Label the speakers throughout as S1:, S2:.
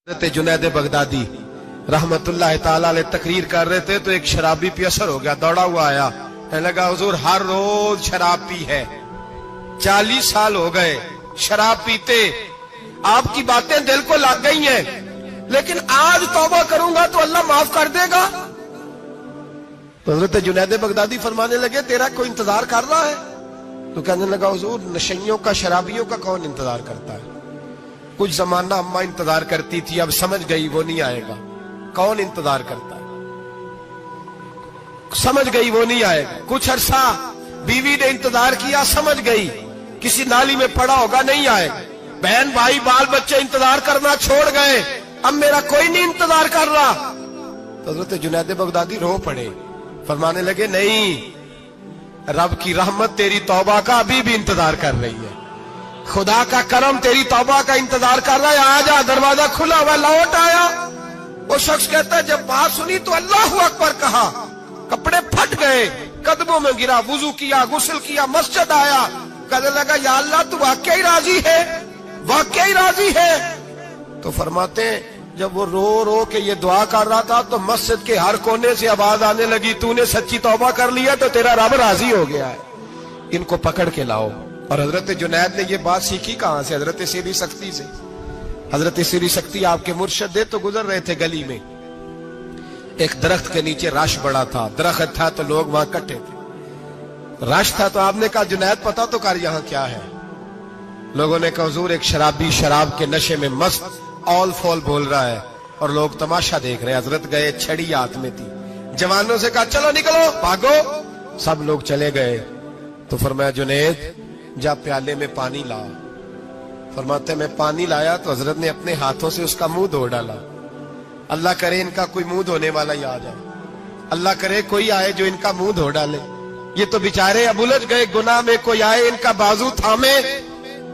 S1: حضرت جنید بغدادی رحمتullah تعالی علیہ تقریر کر رہے تھے تو ایک شرابی پہ اثر ہو گیا، دوڑا ہوا آیا، کہنے لگا حضور ہر روز شراب پی ہے، 40 سال ہو گئے شراب پیتے، آپ کی باتیں دل کو لگ گئی ہیں، لیکن آج توبہ کروں گا تو اللہ معاف کر دے گا۔ تو حضرت جنید بغدادی فرمانے لگے تیرا کوئی انتظار کر رہا ہے؟ تو کہنے لگا حضور نشئیوں کا، شرابیوں کا کون انتظار کرتا ہے؟ کچھ زمانہ اماں انتظار کرتی تھی، اب سمجھ گئی وہ نہیں آئے گا۔ کون انتظار کرتا ہے؟ سمجھ گئی وہ نہیں آئے گا۔ کچھ عرصہ بیوی نے انتظار کیا، سمجھ گئی کسی نالی میں پڑا ہوگا، نہیں آئے گا۔ بہن بھائی بال بچے انتظار کرنا چھوڑ گئے، اب میرا کوئی نہیں انتظار کر رہا۔ تو حضرت جنید بغدادی رو پڑے، فرمانے لگے نہیں، رب کی رحمت تیری توبہ کا ابھی بھی انتظار کر رہی ہے، خدا کا کرم تیری توبہ کا انتظار کر رہا ہے، آ جا، دروازہ کھلا ہوا، لوٹ آیا۔ وہ شخص کہتا ہے جب بات سنی تو اللہ اکبر کہا، کپڑے پھٹ گئے، قدموں میں گرا، وضو کیا، غسل کیا، مسجد آیا، کہنے لگا یا اللہ تو واقعی راضی ہے، واقعی راضی ہے۔ تو فرماتے ہیں جب وہ رو رو کے یہ دعا کر رہا تھا تو مسجد کے ہر کونے سے آواز آنے لگی تو نے سچی توبہ کر لیا تو تیرا رب راضی ہو گیا ہے، ان کو پکڑ کے لاؤ۔ اور حضرت جنید نے یہ بات سیکھی کہاں سے؟ حضرت سیری سختی سے۔ حضرت سیری سختی آپ کے مرشد تھے، تو گزر رہے تھے گلی میں، ایک درخت کے نیچے رش بڑا تھا، درخت تھا تو لوگ وہاں کٹے تھے، رش تھا تو آپ نے کہا جنید پتا تو کر یہاں کیا ہے؟ لوگوں نے کہا حضور ایک شرابی شراب کے نشے میں مست آل فول بول رہا ہے اور لوگ تماشا دیکھ رہے۔ حضرت گئے، چھڑی ہاتھ میں تھی، جوانوں سے کہا چلو نکلو بھاگو، سب لوگ چلے گئے۔ تو فرمایا جنید جا پیالے میں پانی لا۔ فرماتے میں پانی لایا تو حضرت نے اپنے ہاتھوں سے اس کا منہ دھو ڈالا۔ اللہ کرے ان کا کوئی منہ دھونے والا ہی آ جائے، اللہ کرے کوئی آئے جو ان کا منہ دھو ڈالے، یہ تو بیچارے اب الجھ گئے گناہ میں، کوئی آئے ان کا بازو تھامے،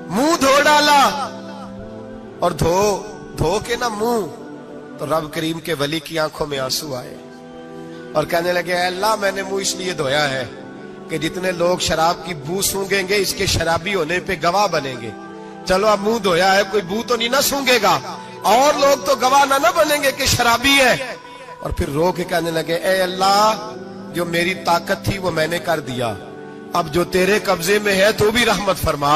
S1: منہ دھو ڈالا، اور دھو کے نہ منہ، تو رب کریم کے ولی کی آنکھوں میں آنسو آئے اور کہنے لگے اے اللہ میں نے منہ اس لیے دھویا ہے کہ جتنے لوگ شراب کی بو سونگیں گے اس کے شرابی ہونے پہ گواہ بنیں گے، چلو اب منہ دھویا ہے کوئی بو تو نہیں نہ سونگے گا، اور لوگ تو گواہ نہ بنیں گے کہ شرابی ہے۔ اور پھر رو کے کہنے لگے اے اللہ جو میری طاقت تھی وہ میں نے کر دیا، اب جو تیرے قبضے میں ہے تو بھی رحمت فرما،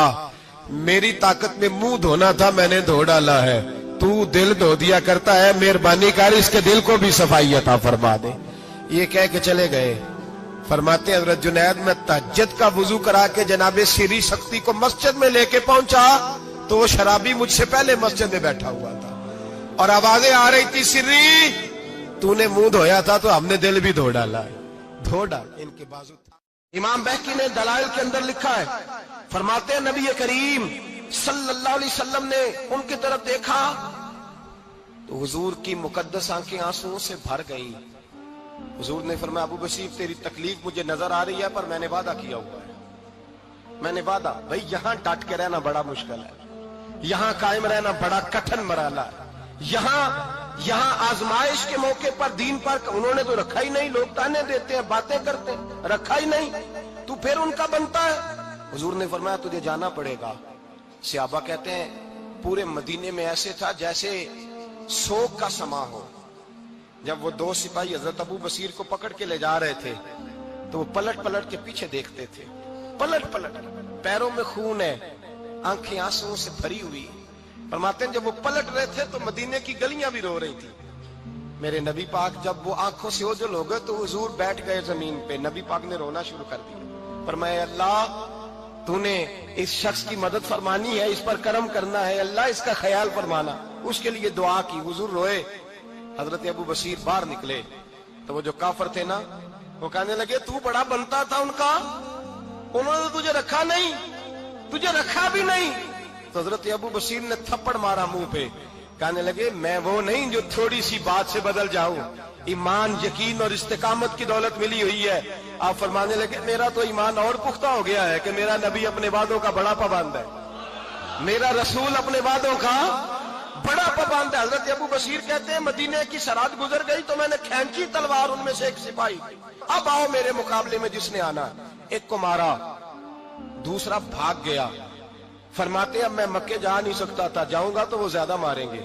S1: میری طاقت میں منہ دھونا تھا میں نے دھو ڈالا ہے، تو دل دھو دیا کرتا ہے، مہربانی کر اس کے دل کو بھی صفائی عطا فرما دے۔ یہ کہہ کے چلے گئے۔ فرماتے ہیں حضرت جنید میں تہجد کا وضو کرا کے جناب سیری سختی کو مسجد میں لے کے پہنچا تو وہ شرابی مجھ سے پہلے مسجد میں بیٹھا ہوا تھا اور آوازیں آ رہی تھی سری تو نے منہ دھویا تھا تو ہم نے دل بھی دھو ڈالا ہے، دھو ڈال ان کے بازو تھا۔ امام بہقی نے دلائل کے اندر لکھا ہے، فرماتے ہیں نبی کریم صلی اللہ علیہ وسلم نے ان کی طرف دیکھا تو حضور کی مقدس آنکھیں آنسوؤں سے بھر گئیں۔ حضور نے فرمایا ابو بشیر تیری تکلیف مجھے نظر آ رہی ہے پر میں نے وعدہ کیا ہوا ہے، میں نے وعدہ، بھئی یہاں ڈٹ کے رہنا بڑا مشکل ہے، یہاں قائم رہنا بڑا کٹھن مرحلہ ہے، یہاں آزمائش کے موقع پر دین پر انہوں نے تو رکھا ہی نہیں، لوگ تانے دیتے ہیں باتیں کرتے ہیں، رکھا ہی نہیں، تو پھر ان کا بنتا ہے۔ حضور نے فرمایا تجھے جانا پڑے گا۔ صحابہ کہتے ہیں پورے مدینے میں ایسے تھا جیسے سوگ کا سما ہو۔ جب وہ دو سپاہی حضرت ابو بصیر کو پکڑ کے لے جا رہے تھے تو وہ پلٹ پلٹ کے پیچھے دیکھتے تھے، پلٹ پلٹ، پیروں میں خون ہے، آنکھیں آنسوؤں سے بھری ہوئی۔ فرماتے ہیں جب وہ پلٹ رہے تھے تو مدینے کی گلیاں بھی رو رہی تھی۔ میرے نبی پاک جب وہ آنکھوں سے اوجھل ہو گئے تو حضور بیٹھ گئے زمین پہ، نبی پاک نے رونا شروع کر دیا۔ فرمایا اللہ تو نے اس شخص کی مدد فرمانی ہے، اس پر کرم کرنا ہے، اللہ اس کا خیال فرمانا، اس کے لیے دعا کی۔ حضور روئے۔ حضرت ابو بصیر باہر نکلے تو وہ جو کافر تھے نا وہ کہنے لگے تو بڑا بنتا تھا ان کا، انہوں نے تجھے رکھا نہیں، تجھے رکھا بھی نہیں۔ تو حضرت ابو بصیر نے تھپڑ مارا منہ پہ، کہنے لگے میں وہ نہیں جو تھوڑی سی بات سے بدل جاؤں، ایمان یقین اور استقامت کی دولت ملی ہوئی ہے۔ آپ فرمانے لگے میرا تو ایمان اور پختہ ہو گیا ہے کہ میرا نبی اپنے وعدوں کا بڑا پابند ہے، میرا رسول اپنے وعدوں کا بڑا پابند ہے۔ حضرت ابو بصیر کہتے ہیں مدینے کی سرحد گزر گئی تو میں نے کھینچی تلوار، ان میں سے ایک سپاہی، اب آؤ میرے مقابلے میں جس نے آنا، ایک کو مارا، دوسرا بھاگ گیا۔ فرماتے اب میں مکے جا نہیں سکتا تھا، جاؤں گا تو وہ زیادہ ماریں گے،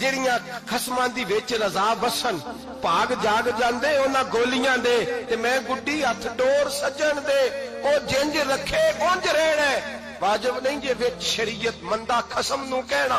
S1: ਜਿਹੜੀਆਂ ਖਸਮਾਂ ਦੀ ਵਿੱਚ ਰਜ਼ਾ ਵਸਣ ਭਾਗ ਜਾਗ ਜਾਂਦੇ ਉਹਨਾਂ ਗੋਲੀਆਂ ਦੇ, ਤੇ ਮੈਂ ਗੁੱਡੀ ਹੱਥ ਡੋਰ ਸੱਜਣ ਦੇ, ਉਹ ਜਿੰਜ ਰੱਖੇ ਉੰਜ ਰਹਿਣਾ, ਵਾਜਬ ਨਹੀਂ ਜੇ ਵਿੱਚ ਸ਼ਰੀਅਤ ਮੰਦਾ ਖਸਮ ਨੂੰ ਕਹਿਣਾ।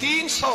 S1: 300।